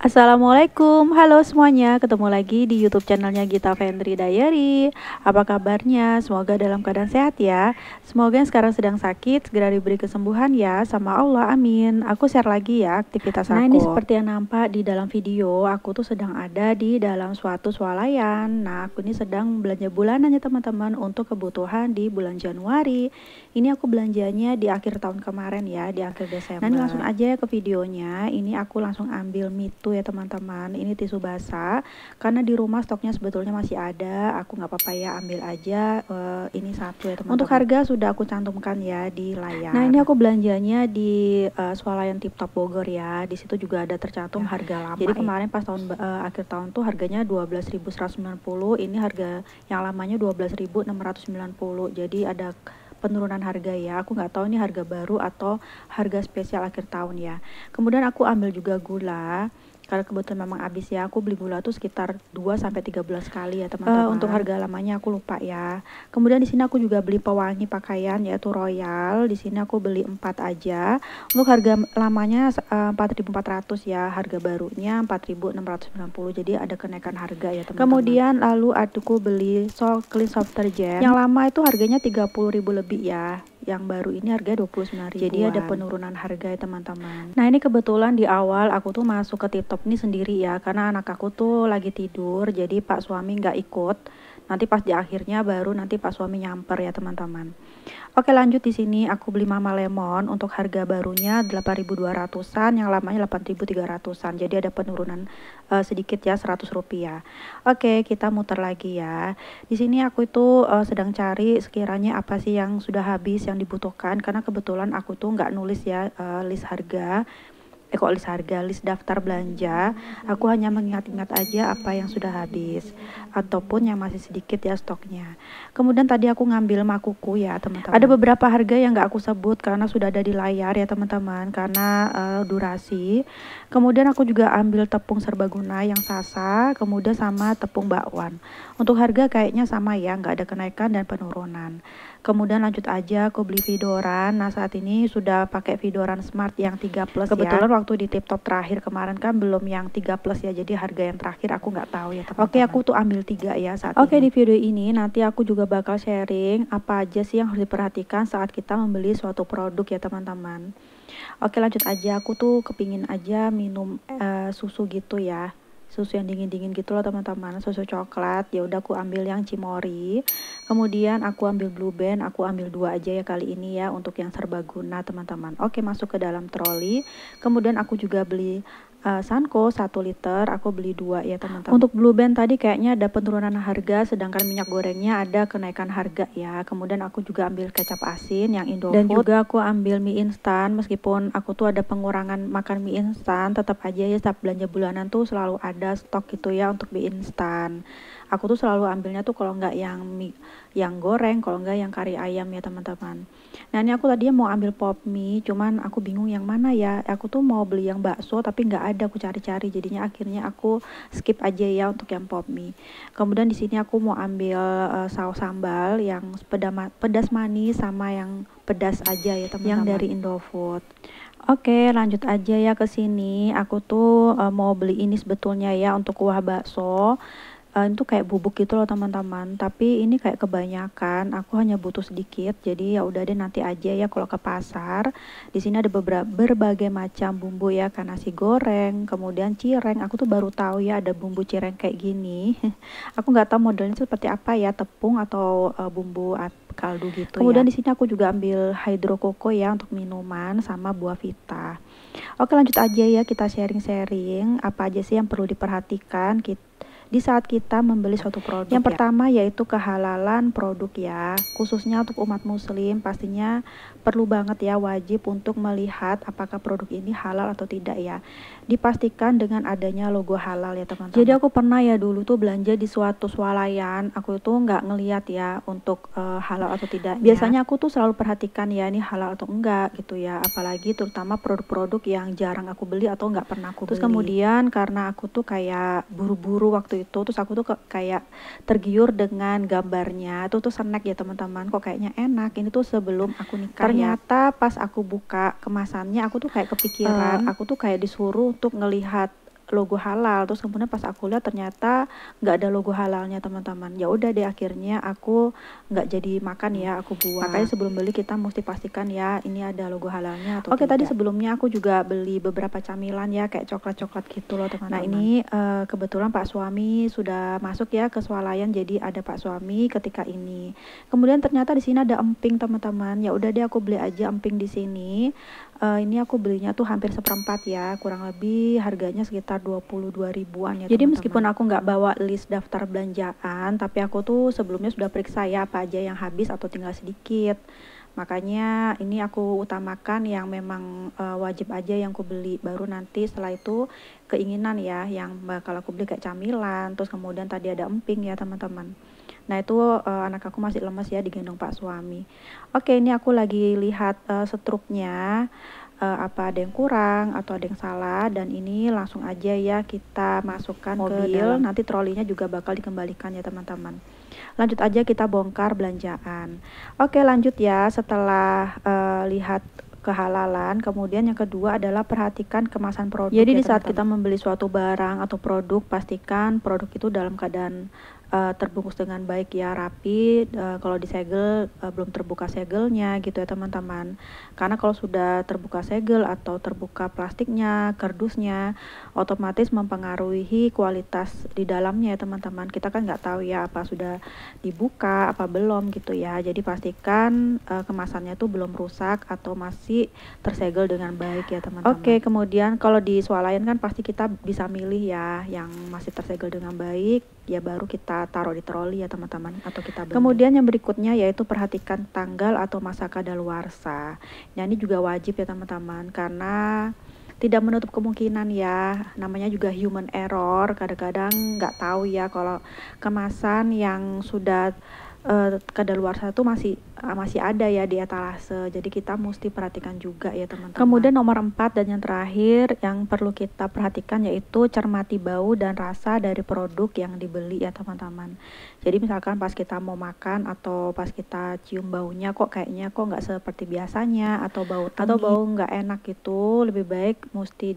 Assalamualaikum, halo semuanya, ketemu lagi di YouTube channelnya Gita Fendri Diary. Apa kabarnya? Semoga dalam keadaan sehat ya. Semoga yang sekarang sedang sakit segera diberi kesembuhan ya, sama Allah, amin. Aku share lagi ya aktivitas aku. Nah, ini seperti yang nampak di dalam video, aku tuh sedang ada di dalam suatu swalayan. Nah, aku ini sedang belanja bulanan ya teman-teman untuk kebutuhan di bulan Januari. Ini aku belanjanya di akhir tahun kemarin ya, di akhir Desember. Nah, ini langsung aja ke videonya. Ini aku langsung ambil mitu ya teman-teman, ini tisu basah karena di rumah stoknya sebetulnya masih ada, aku nggak apa-apa ya ambil aja. Ini satu ya teman-teman. Untuk harga sudah aku cantumkan ya di layar. Nah, ini aku belanjanya di swalayan Tip Top Bogor ya, di situ juga ada tercantum harga lama. Jadi kemarin pas akhir tahun tuh harganya 12.190, ini harga yang lamanya 12.690, jadi ada penurunan harga ya. Aku nggak tahu ini harga baru atau harga spesial akhir tahun ya. Kemudian aku ambil juga gula karena kebetulan memang habis ya. Aku beli gula tuh sekitar 2-13 kali ya teman-teman. Untuk harga lamanya aku lupa ya. Kemudian di sini aku juga beli pewangi pakaian yaitu Royal. Di sini aku beli 4 aja. Untuk harga lamanya 4.400 ya, harga barunya 4.690. Jadi ada kenaikan harga ya teman-teman. Kemudian lalu aku beli clean soft detergent. Yang lama itu harganya 30.000 lebih ya. Yang baru ini harga 29.000. Jadi ada penurunan harga ya teman-teman. Nah, ini kebetulan di awal aku tuh masuk ke Tip Top ini sendiri ya, karena anak aku tuh lagi tidur, jadi pak suami nggak ikut. Nanti pas di akhirnya baru nanti pak suami nyamper ya teman-teman. Oke, lanjut. Di sini aku beli Mama Lemon untuk harga barunya 8.200-an, yang lamanya 8.300-an. Jadi ada penurunan sedikit ya, 100 rupiah. Oke, kita muter lagi ya. Di sini aku itu sedang cari sekiranya apa sih yang sudah habis yang dibutuhkan, karena kebetulan aku tuh nggak nulis ya list harga. List daftar belanja. Aku hanya mengingat-ingat aja apa yang sudah habis ataupun yang masih sedikit ya stoknya. Kemudian tadi aku ngambil makuku ya teman-teman. Ada beberapa harga yang nggak aku sebut karena sudah ada di layar ya teman-teman, karena durasi. Kemudian aku juga ambil tepung serbaguna yang sasa, kemudian sama tepung bakwan. Untuk harga kayaknya sama ya, nggak ada kenaikan dan penurunan. Kemudian lanjut aja aku beli Vidoran. Nah, saat ini sudah pakai Vidoran Smart yang 3 plus. Kebetulan ya, waktu di Tip Top terakhir kemarin kan belum yang 3 plus ya, jadi harga yang terakhir aku nggak tahu ya teman-teman. Oke, aku tuh ambil 3 ya saat ini. Oke, di video ini nanti aku juga bakal sharing apa aja sih yang harus diperhatikan saat kita membeli suatu produk ya teman-teman. Oke, lanjut aja. Aku tuh kepingin aja minum susu gitu ya, susu yang dingin-dingin gitu loh teman-teman, susu coklat. Ya udah aku ambil yang Cimory. Kemudian aku ambil Blue Band, aku ambil 2 aja ya kali ini ya untuk yang serbaguna teman-teman. Oke, masuk ke dalam troli. Kemudian aku juga beli Sanko 1 liter, aku beli 2 ya teman-teman. Untuk Blue Band tadi kayaknya ada penurunan harga, sedangkan minyak gorengnya ada kenaikan harga ya. Kemudian aku juga ambil kecap asin yang Indofood, dan juga aku ambil mie instan. Meskipun aku tuh ada pengurangan makan mie instan, tetap aja ya setiap belanja bulanan tuh selalu ada stok gitu ya untuk mie instan. Aku tuh selalu ambilnya tuh kalau nggak yang mie yang goreng, kalau nggak yang kari ayam ya teman-teman. Nah, ini aku tadinya mau ambil pop mie, cuman aku bingung yang mana ya. Aku tuh mau beli yang bakso tapi nggak ada, aku cari-cari, jadinya akhirnya aku skip aja ya untuk yang pop mie. Kemudian di sini aku mau ambil saus sambal yang pedas manis sama yang pedas aja ya teman-teman, yang dari Indofood. Oke, lanjut aja ya ke sini. Aku tuh mau beli ini sebetulnya ya untuk kuah bakso. Itu kayak bubuk gitu loh teman-teman, tapi ini kayak kebanyakan, aku hanya butuh sedikit, jadi ya udah deh nanti aja ya kalau ke pasar. Di sini ada berbagai macam bumbu ya, kayak nasi goreng, kemudian cireng. Aku tuh baru tahu ya ada bumbu cireng kayak gini. Aku nggak tahu modelnya seperti apa ya, tepung atau bumbu kaldu gitu. Kemudian ya, di sini aku juga ambil hydro koko ya untuk minuman sama buah vita. Oke, lanjut aja ya, kita sharing-sharing apa aja sih yang perlu diperhatikan di saat kita membeli suatu produk. Yang pertama yaitu kehalalan produk ya, khususnya untuk umat muslim pastinya perlu banget ya, wajib untuk melihat apakah produk ini halal atau tidak ya. Dipastikan dengan adanya logo halal ya teman-teman. Jadi aku pernah ya dulu tuh belanja di suatu swalayan, aku tuh nggak ngeliat ya untuk halal atau tidak. Biasanya aku tuh selalu perhatikan ya ini halal atau enggak gitu ya, apalagi terutama produk-produk yang jarang aku beli atau nggak pernah aku beli. Terus kemudian karena aku tuh kayak buru-buru waktu itu, terus aku tuh kayak tergiur dengan gambarnya tuh snack ya teman-teman, kok kayaknya enak. Ini tuh sebelum aku nikah. Ternyata ya, pas aku buka kemasannya aku tuh kayak kepikiran, aku tuh kayak disuruh untuk ngelihat logo halal. Terus kemudian pas aku lihat ternyata nggak ada logo halalnya teman-teman. Ya udah deh, akhirnya aku nggak jadi makan ya, aku buang. Makanya sebelum beli kita mesti pastikan ya ini ada logo halalnya atau tidak. Tadi sebelumnya aku juga beli beberapa camilan ya, kayak coklat-coklat gitu loh teman-teman. Nah ini kebetulan Pak suami sudah masuk ya ke swalayan, jadi ada Pak suami ketika ini. Kemudian ternyata di sini ada emping teman-teman. Ya udah deh, aku beli aja emping di sini. Ini aku belinya tuh hampir seperempat ya, kurang lebih harganya sekitar 22 ribuan ya. Jadi meskipun aku nggak bawa list daftar belanjaan, tapi aku tuh sebelumnya sudah periksa ya apa aja yang habis atau tinggal sedikit. Makanya ini aku utamakan yang memang wajib aja yang aku beli, baru nanti setelah itu keinginan ya yang bakal aku beli kayak camilan. Terus kemudian tadi ada emping ya teman-teman. Nah itu anak aku masih lemas ya, digendong Pak suami. Oke, ini aku lagi lihat struknya, apa ada yang kurang atau ada yang salah, dan ini langsung aja ya kita masukkan mobil, ke dalam. Nanti trolinya juga bakal dikembalikan ya teman-teman. Lanjut aja kita bongkar belanjaan. Oke, lanjut ya, setelah lihat kehalalan, kemudian yang kedua adalah perhatikan kemasan produk. Jadi di saat kita membeli suatu barang atau produk, pastikan produk itu dalam keadaan terbungkus dengan baik ya, rapi. Kalau disegel belum terbuka segelnya gitu ya teman-teman. Karena kalau sudah terbuka segel atau terbuka plastiknya, kardusnya, otomatis mempengaruhi kualitas di dalamnya ya teman-teman. Kita kan nggak tahu ya apa sudah dibuka apa belum gitu ya. Jadi pastikan kemasannya tuh belum rusak atau masih tersegel dengan baik ya teman-teman. Oke, kemudian kalau di swalayan kan pasti kita bisa milih ya yang masih tersegel dengan baik, ya baru kita taruh di troli ya teman-teman, atau kita beli. Kemudian yang berikutnya yaitu perhatikan tanggal atau masa kadaluarsa. Nah ini juga wajib ya teman-teman, karena tidak menutup kemungkinan ya, namanya juga human error, kadang-kadang nggak tahu ya kalau kemasan yang sudah kadaluarsa itu masih ada ya di etalase. Jadi kita mesti perhatikan juga ya teman-teman. Kemudian nomor 4 dan yang terakhir yang perlu kita perhatikan yaitu cermati bau dan rasa dari produk yang dibeli ya teman-teman. Jadi misalkan pas kita mau makan atau pas kita cium baunya kok kayaknya kok nggak seperti biasanya, atau bau nggak enak gitu, lebih baik mesti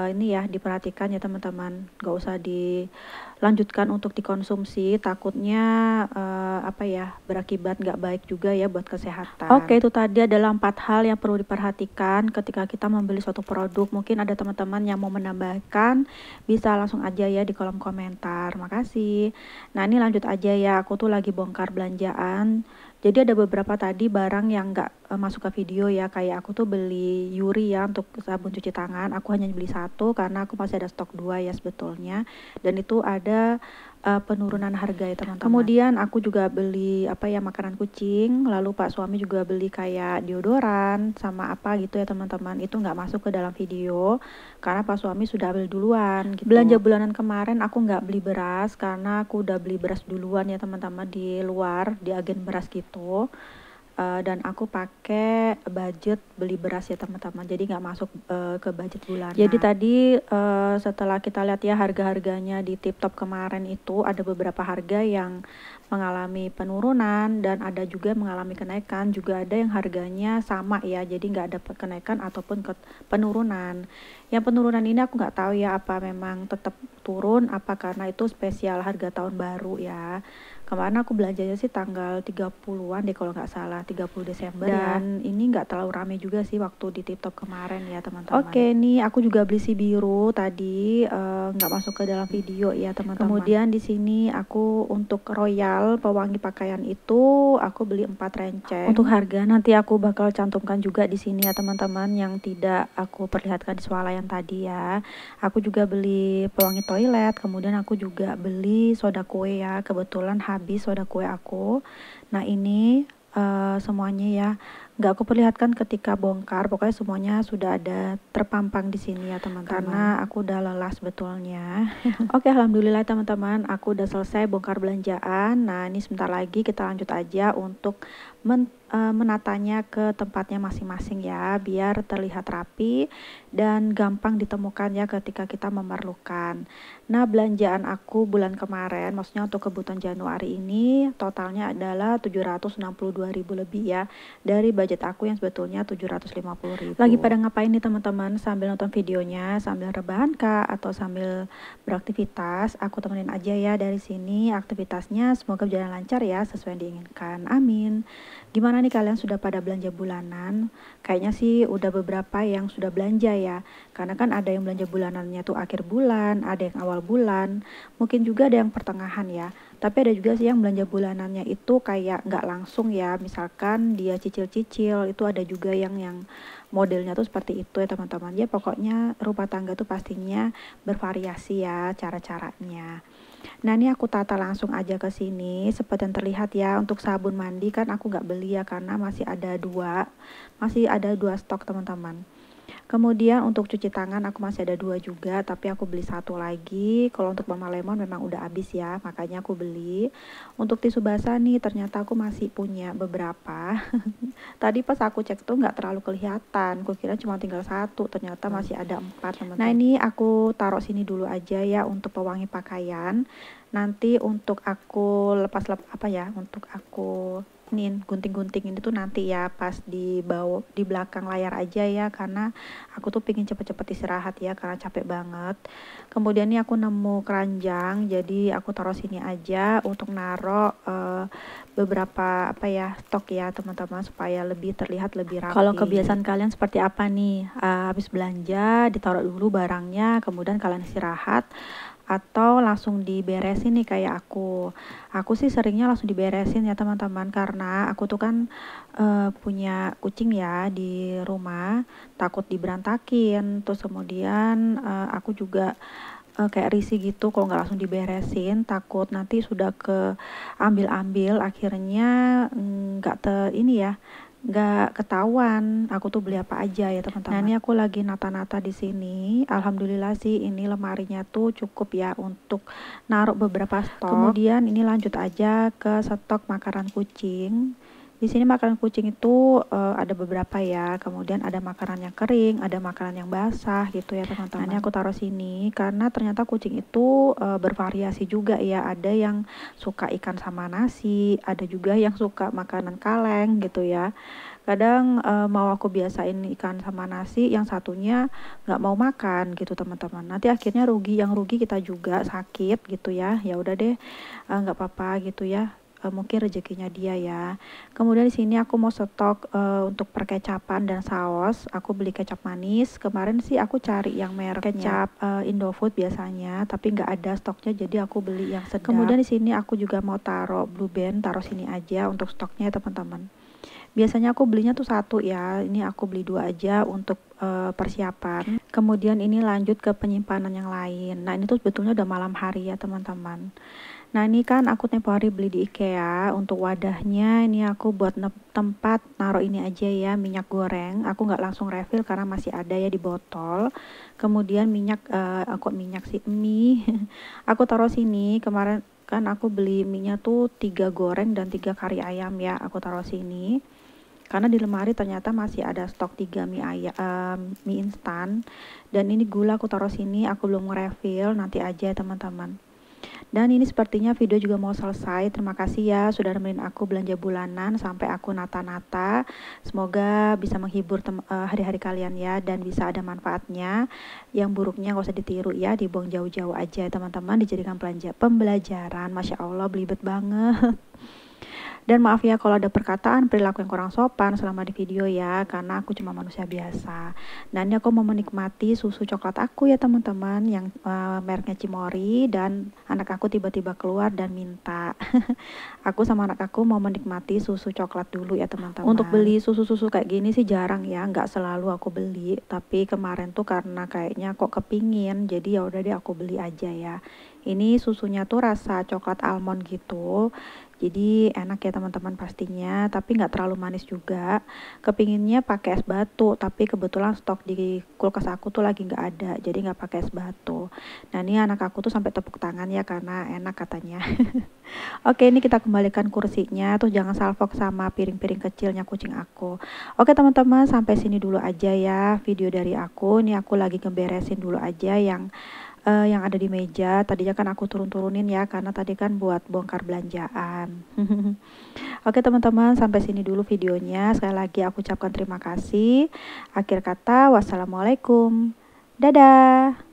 ini ya diperhatikan ya teman-teman, nggak usah dilanjutkan untuk dikonsumsi, takutnya apa ya, berakibat nggak baik juga ya buat kesehatan. Oke, itu tadi adalah 4 hal yang perlu diperhatikan ketika kita membeli suatu produk. Mungkin ada teman-teman yang mau menambahkan, bisa langsung aja ya di kolom komentar. Makasih. Nah ini lanjut aja ya, aku tuh lagi bongkar belanjaan. Jadi ada beberapa tadi barang yang nggak masuk ke video ya, kayak aku tuh beli Yuri ya untuk sabun cuci tangan. Aku hanya beli 1 karena aku masih ada stok 2 ya sebetulnya, dan itu ada penurunan harga ya teman-teman. Kemudian aku juga beli apa ya, makanan kucing, lalu Pak suami juga beli kayak deodoran sama apa gitu ya teman-teman. Itu nggak masuk ke dalam video karena Pak suami sudah beli duluan gitu. Belanja bulanan kemarin aku nggak beli beras karena aku udah beli beras duluan ya teman-teman di luar, di agen beras gitu. Dan aku pakai budget beli beras ya teman-teman, jadi nggak masuk ke budget bulanan. Jadi tadi setelah kita lihat ya harga-harganya di TikTok kemarin, itu ada beberapa harga yang mengalami penurunan dan ada juga mengalami kenaikan, juga ada yang harganya sama ya, jadi nggak ada kenaikan ataupun penurunan. Yang penurunan ini aku nggak tahu ya apa memang tetap turun apa karena itu spesial harga tahun baru ya. Kemarin aku belanjanya sih tanggal 30-an deh kalau nggak salah, 30 Desember ya. Dan ini nggak terlalu rame juga sih waktu di TikTok kemarin ya teman-teman. Oke, nih aku juga beli si biru tadi, nggak masuk ke dalam video ya teman-teman. Kemudian di sini aku untuk Royal pewangi pakaian itu aku beli 4 renceng. Untuk harga nanti aku bakal cantumkan juga di sini ya teman-teman, yang tidak aku perlihatkan di swalayan tadi ya. Aku juga beli pewangi toilet, kemudian aku juga beli soda kue ya, kebetulan habis soda kue aku. Nah ini semuanya ya nggak aku perlihatkan ketika bongkar, pokoknya semuanya sudah ada terpampang di sini ya teman-teman, karena aku udah lelah sebetulnya. Oke, alhamdulillah teman-teman, aku udah selesai bongkar belanjaan. Nah ini sebentar lagi kita lanjut aja untuk menatanya ke tempatnya masing-masing ya, biar terlihat rapi dan gampang ditemukan ya ketika kita memerlukan. Nah, belanjaan aku bulan kemarin, maksudnya untuk kebutuhan Januari ini totalnya adalah 762.000 lebih ya, dari budget aku yang sebetulnya 750.000. Lagi pada ngapain nih teman-teman? Sambil nonton videonya, sambil rebahan kah, atau sambil beraktivitas? Aku temenin aja ya dari sini aktivitasnya, semoga berjalan lancar ya sesuai yang diinginkan. Amin. Gimana nih kalian, sudah pada belanja bulanan? Kayaknya sih udah beberapa yang sudah belanja ya. Karena kan ada yang belanja bulanannya tuh akhir bulan, ada yang awal bulan, mungkin juga ada yang pertengahan ya. Tapi ada juga sih yang belanja bulanannya itu kayak nggak langsung ya. Misalkan dia cicil-cicil, itu ada juga yang modelnya tuh seperti itu ya teman-teman. Ya pokoknya rumah tangga tuh pastinya bervariasi ya cara-caranya. Nah, ini aku tata langsung aja ke sini. Seperti yang terlihat ya, untuk sabun mandi kan aku nggak beli ya karena masih ada dua stok teman-teman. Kemudian untuk cuci tangan aku masih ada 2 juga, tapi aku beli 1 lagi. Kalau untuk Mama Lemon memang udah habis ya, makanya aku beli. Untuk tisu basah nih ternyata aku masih punya beberapa. Tadi pas aku cek tuh nggak terlalu kelihatan, kukira cuma tinggal 1, ternyata masih ada 4 teman-teman. Nah, ini aku taruh sini dulu aja ya untuk pewangi pakaian. Nanti untuk aku untuk aku gunting-gunting ini tuh nanti ya pas di belakang layar aja ya, karena aku tuh pingin cepet-cepet istirahat ya karena capek banget. Kemudian nih aku nemu keranjang, jadi aku taruh sini aja untuk naro beberapa stok ya teman-teman, supaya lebih terlihat lebih rapi. Kalau kebiasaan kalian seperti apa nih? Habis belanja ditaruh dulu barangnya, kemudian kalian istirahat, atau langsung diberesin nih kayak aku sih seringnya langsung diberesin ya teman-teman, karena aku tuh kan punya kucing ya di rumah, takut diberantakin. Terus kemudian aku juga kayak risih gitu kalau nggak langsung diberesin, takut nanti sudah ke ambil akhirnya nggak ketahuan aku tuh beli apa aja ya teman-teman. Nah, ini aku lagi nata-nata di sini. Alhamdulillah sih ini lemarinya tuh cukup ya untuk naruh beberapa stok. Kemudian ini lanjut aja ke stok makanan kucing. Di sini makanan kucing itu ada beberapa ya. Kemudian ada makanan yang kering, ada makanan yang basah gitu ya teman-teman. Nah, ini aku taruh sini karena ternyata kucing itu bervariasi juga ya. Ada yang suka ikan sama nasi, ada juga yang suka makanan kaleng gitu ya. Kadang mau aku biasain ikan sama nasi, yang satunya nggak mau makan gitu teman-teman. Nanti akhirnya yang rugi kita juga, sakit gitu ya. Ya udah deh, nggak apa-apa gitu ya. Mungkin rezekinya dia ya. Kemudian di sini aku mau stok untuk perkecapan dan saus. Aku beli kecap manis. Kemarin sih aku cari yang mereknya kecap Indofood biasanya, tapi nggak ada stoknya, jadi aku beli yang sedap. Kemudian di sini aku juga mau taruh Blue Band, taruh sini aja untuk stoknya ya teman-teman. Biasanya aku belinya tuh 1 ya, ini aku beli 2 aja untuk persiapan. Kemudian ini lanjut ke penyimpanan yang lain. Nah, ini tuh sebetulnya udah malam hari ya teman-teman. Nah, ini kan aku tempo hari beli di IKEA. Untuk wadahnya ini aku buat tempat naruh ini aja ya, minyak goreng. Aku nggak langsung refill karena masih ada ya di botol. Kemudian mie aku taruh sini. Kemarin kan aku beli minyak tuh 3 goreng dan 3 kari ayam ya, aku taruh sini. Karena di lemari ternyata masih ada stok 3 mie instan. Dan ini gula aku taruh sini, aku belum nge-refill, nanti aja ya teman-teman. Dan ini sepertinya video juga mau selesai. Terima kasih ya sudah nemenin aku belanja bulanan sampai aku nata-nata. Semoga bisa menghibur hari-hari kalian ya, dan bisa ada manfaatnya. Yang buruknya gak usah ditiru ya, dibuang jauh-jauh aja teman-teman, dijadikan pembelajaran. Masya Allah, belibet banget. Dan maaf ya kalau ada perkataan perilaku yang kurang sopan selama di video ya, karena aku cuma manusia biasa. Nah, ini aku mau menikmati susu coklat aku ya teman-teman, yang mereknya Cimory, dan anak aku tiba-tiba keluar dan minta. Aku sama anak aku mau menikmati susu coklat dulu ya teman-teman. Untuk beli susu-susu kayak gini sih jarang ya, nggak selalu aku beli. Tapi kemarin tuh karena kayaknya kok kepingin, jadi ya udah deh aku beli aja ya. Ini susunya tuh rasa coklat almond gitu. Jadi enak ya teman-teman pastinya, tapi nggak terlalu manis juga. Kepinginnya pakai es batu, tapi kebetulan stok di kulkas aku tuh lagi nggak ada, jadi nggak pakai es batu. Nah ini anak aku tuh sampai tepuk tangan ya karena enak katanya. Oke, ini kita kembalikan kursinya, terus jangan salfok sama piring-piring kecilnya kucing aku. Oke teman-teman, sampai sini dulu aja ya video dari aku. Ini aku lagi ngeberesin dulu aja yang ada di meja. Tadinya kan aku turun-turunin ya, karena tadi kan buat bongkar belanjaan. Oke teman-teman, sampai sini dulu videonya. Sekali lagi aku ucapkan terima kasih. Akhir kata, wassalamualaikum. Dadah.